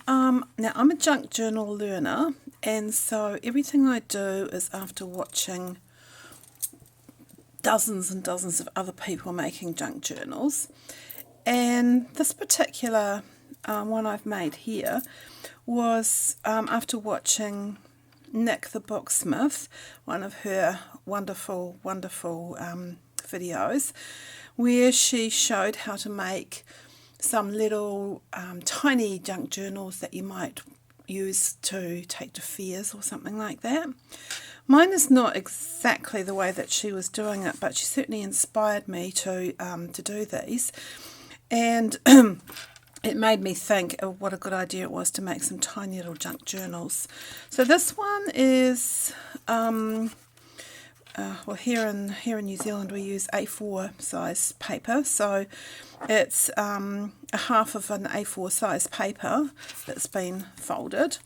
Now I'm a junk journal learner, and so everything I do is after watching dozens and dozens of other people making junk journals. And this particular one I've made here was after watching Nick the Booksmith, one of her wonderful videos, where she showed how to make some little tiny junk journals that you might use to take to fairs or something like that. Mine is not exactly the way that she was doing it, but she certainly inspired me to do these, and it made me think of what a good idea it was to make some tiny little junk journals. So this one is well, here in New Zealand we use A4 size paper, so it's a half of an A4 size paper that's been folded,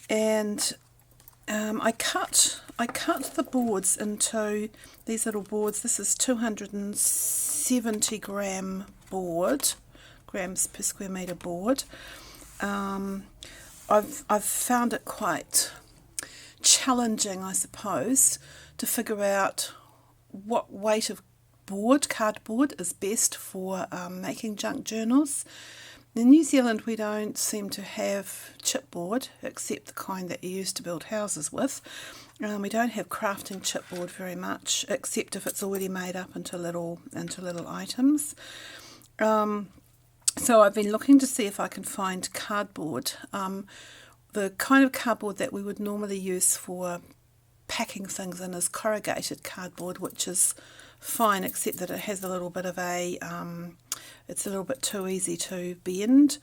and I cut the boards into these little boards. This is 270 grams per square metre board. I've found it quite challenging, I suppose, to figure out what weight of cardboard is best for making junk journals. In New Zealand we don't seem to have chipboard, except the kind that you used to build houses with. We don't have crafting chipboard very much, except if it's already made up into little items. So I've been looking to see if I can find cardboard, the kind of cardboard that we would normally use for packing things in is corrugated cardboard, which is fine, except that it has a little bit of it's a little bit too easy to bend.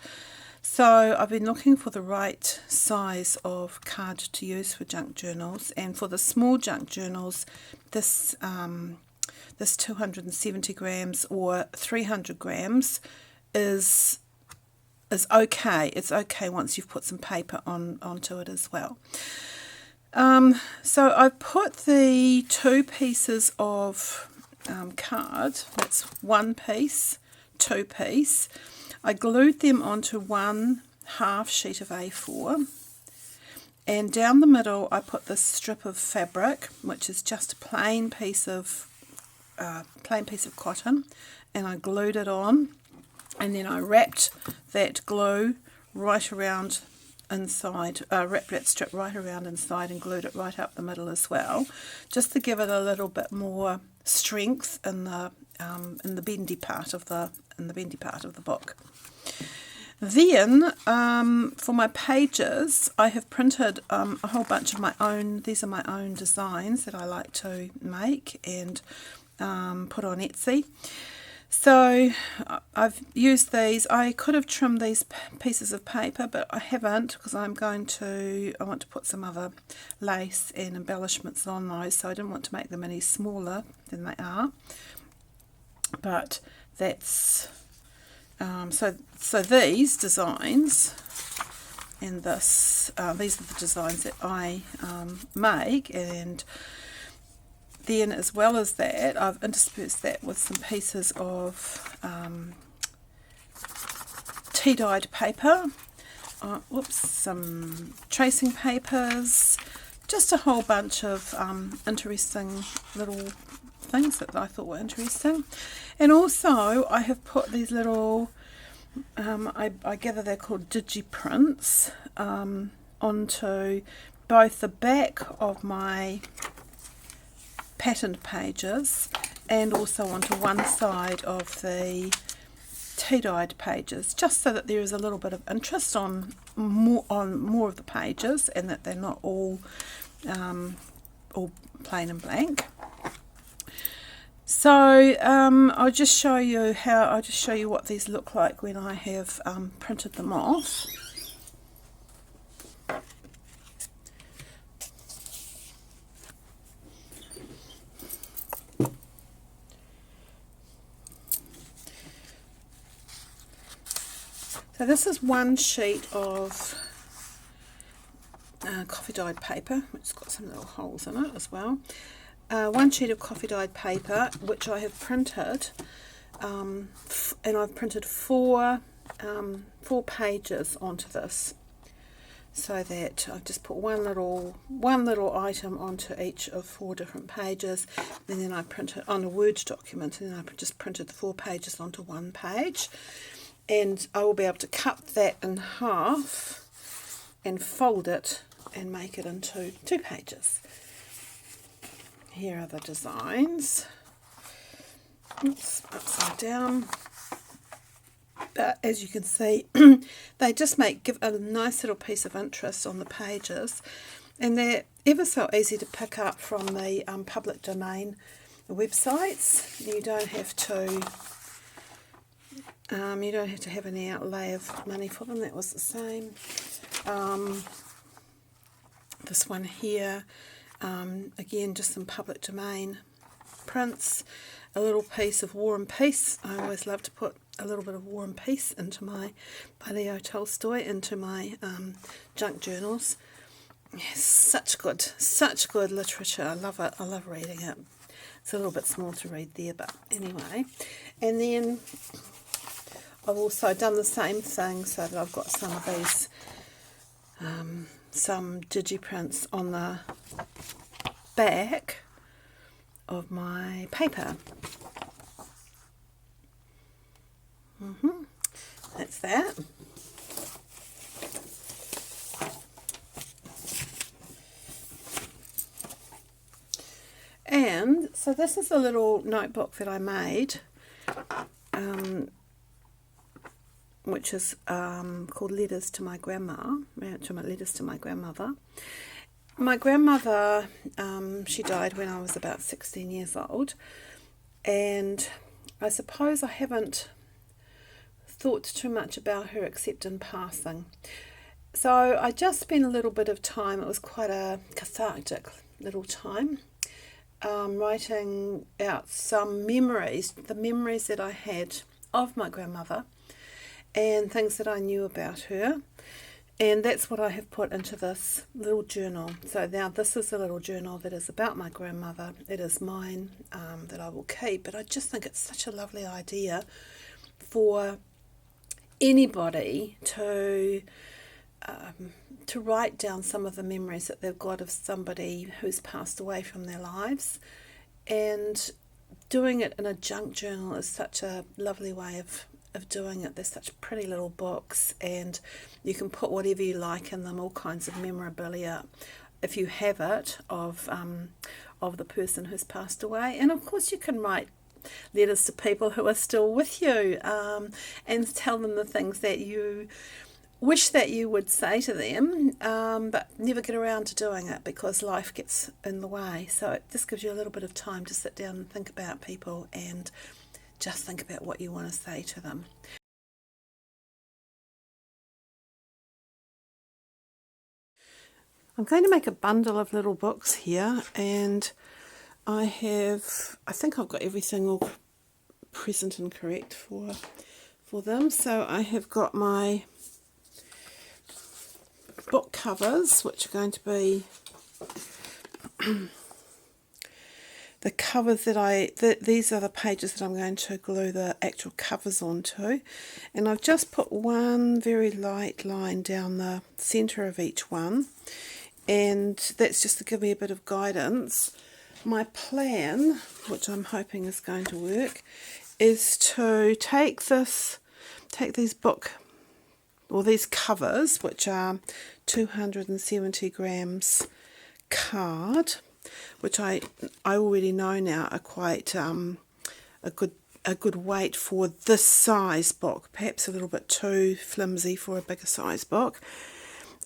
So I've been looking for the right size of card to use for junk journals, and for the small junk journals, this 270 grams or 300 grams is okay. It's okay once you've put some paper onto it as well. So I put the two pieces of card, that's one piece, two piece, I glued them onto one half sheet of A4, and down the middle I put this strip of fabric, which is just a plain piece of cotton, and I glued it on, and then I wrapped that glue right around inside, wrapped that strip right around inside and glued it right up the middle as well, just to give it a little bit more strength in the bendy part of the book. Then for my pages, I have printed a whole bunch of my own. These are my own designs that I like to make and put on Etsy. So I've used these. I could have trimmed these pieces of paper, but I haven't, because I want to put some other lace and embellishments on those, so I didn't want to make them any smaller than they are. But that's so these designs and this these are the designs that I make, and then, as well as that, I've interspersed that with some pieces of tea-dyed paper, some tracing papers, just a whole bunch of interesting little things that I thought were interesting. And also, I have put these little, I gather they're called digiprints, onto both the back of my patterned pages and also onto one side of the tea-dyed pages, just so that there is a little bit of interest on more of the pages, and that they're not all plain and blank. So I'll just show you what these look like when I have printed them off. So this is one sheet of coffee dyed paper, which has got some little holes in it as well. One sheet of coffee dyed paper, which I have printed, and I've printed four pages onto this. so that I've just put one little item onto each of 4 different pages, and then I print it on a Word document, and then I just printed the 4 pages onto one page, and I will be able to cut that in half and fold it and make it into 2 pages. Here are the designs. Oops, upside down. But as you can see, they just give a nice little piece of interest on the pages, and they're ever so easy to pick up from the public domain websites. You don't have to have any outlay of money for them. That was the same. This one here, again, just some public domain prints. A little piece of War and Peace. I always love to put a little bit of War and Peace into by Leo Tolstoy, into my junk journals. Yes, such good literature. I love it. I love reading it. It's a little bit small to read there, but anyway. And then I've also done the same thing, so that I've got some of these, some digiprints on the back of my paper. That's that. And so this is a little notebook that I made, which is called Letters to My Grandma, Letters to My Grandmother. My grandmother, she died when I was about 16 years old, and I suppose I haven't thought too much about her except in passing. So I just spent a little bit of time, it was quite a cathartic little time, writing out some memories, the memories that I had of my grandmother and things that I knew about her. And that's what I have put into this little journal. So now this is a little journal that is about my grandmother. It is mine, that I will keep. But I just think it's such a lovely idea for anybody to write down some of the memories that they've got of somebody who's passed away from their lives. And doing it in a junk journal is such a lovely way of doing it. There's such pretty little books, and you can put whatever you like in them, all kinds of memorabilia, if you have it, of the person who's passed away. And of course you can write letters to people who are still with you, and tell them the things that you wish that you would say to them, but never get around to doing it because life gets in the way. So it just gives you a little bit of time to sit down and think about people and just think about what you want to say to them. I'm going to make a bundle of little books here, and I think I've got everything all present and correct for them. So I have got my book covers, which are going to be the covers that these are the pages that I'm going to glue the actual covers onto, and I've just put one very light line down the centre of each one, and that's just to give me a bit of guidance. My plan, which I'm hoping is going to work, is to take these these covers, which are 270 grams card, which I already know now are quite a good weight for this size book, perhaps a little bit too flimsy for a bigger size book.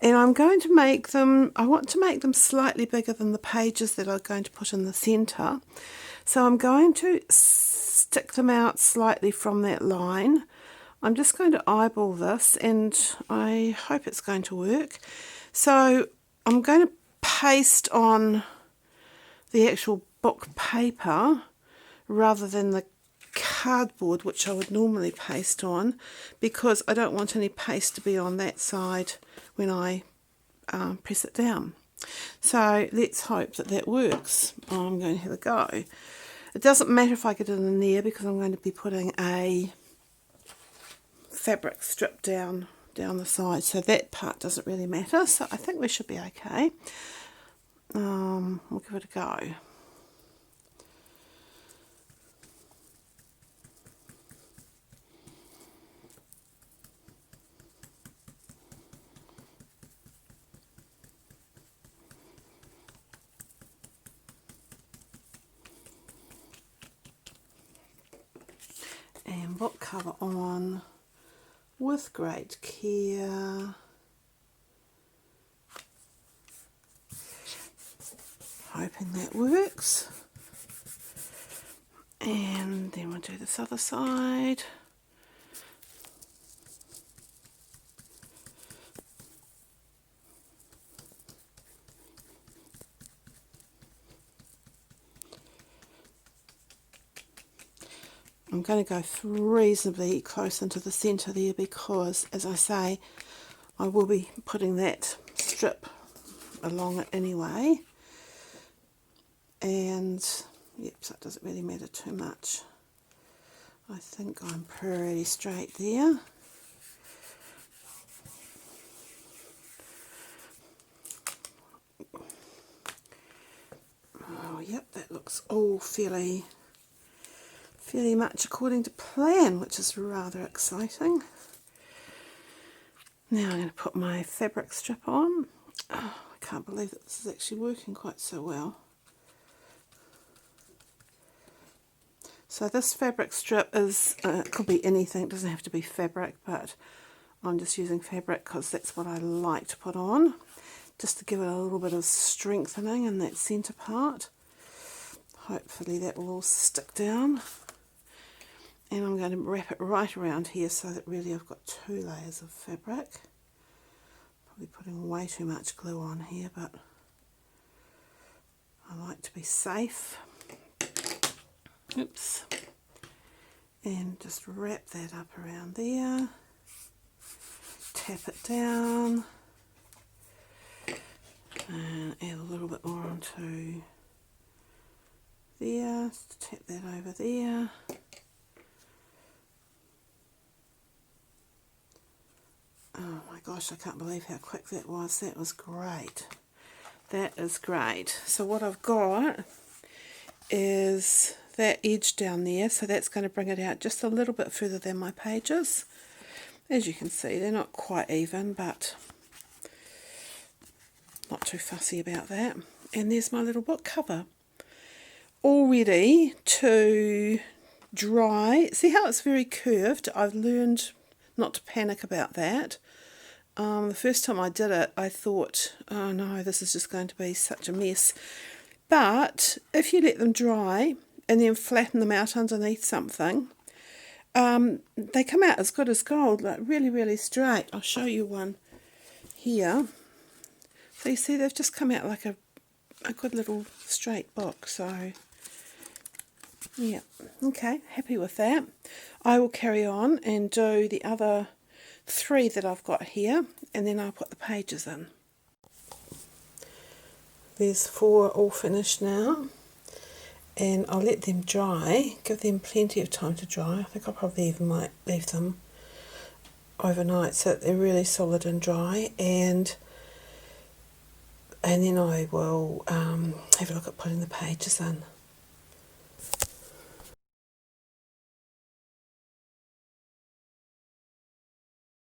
And I'm going to make them, I want to make them slightly bigger than the pages that I'm going to put in the centre. So I'm going to stick them out slightly from that line. I'm just going to eyeball this, and I hope it's going to work. So I'm going to paste on the actual book paper rather than the cardboard, which I would normally paste on, because I don't want any paste to be on that side when I press it down. So let's hope that that works. I'm going to have a go. It doesn't matter if I get it in there, because I'm going to be putting a fabric strip down down the side, so that part doesn't really matter, so I think we should be okay. We'll give it a go. And book cover on with great care. Hoping that works. And then we'll do this other side. I'm going to go reasonably close into the centre there because, as I say, I will be putting that strip along it anyway. And, yep, so it doesn't really matter too much. I think I'm pretty straight there. Oh, yep, that looks all fairly much according to plan, which is rather exciting. Now I'm going to put my fabric strip on. Oh, I can't believe that this is actually working quite so well. So this fabric strip is, it could be anything, it doesn't have to be fabric, but I'm just using fabric because that's what I like to put on, just to give it a little bit of strengthening in that centre part. Hopefully that will all stick down. And I'm going to wrap it right around here so that really I've got 2 layers of fabric. Probably putting way too much glue on here, but I like to be safe. Oops. And just wrap that up around there. Tap it down. And add a little bit more onto there. Tap that over there. Oh my gosh, I can't believe how quick that was. That was great. That is great. So what I've got is that edge down there, so that's going to bring it out just a little bit further than my pages. As you can see, they're not quite even, but not too fussy about that. And there's my little book cover, all ready to dry. See how it's very curved? I've learned not to panic about that. The first time I did it, I thought, oh no, this is just going to be such a mess. But if you let them dry and then flatten them out underneath something, they come out as good as gold, like really, really straight. I'll show you one here. So you see they've just come out like a good little straight book. So yeah, okay, happy with that. I will carry on and do the other 3 that I've got here, and then I'll put the pages in. There's 4 all finished now, and I'll let them dry, give them plenty of time to dry. I think I probably even might leave them overnight so that they're really solid and dry, and then I will have a look at putting the pages in.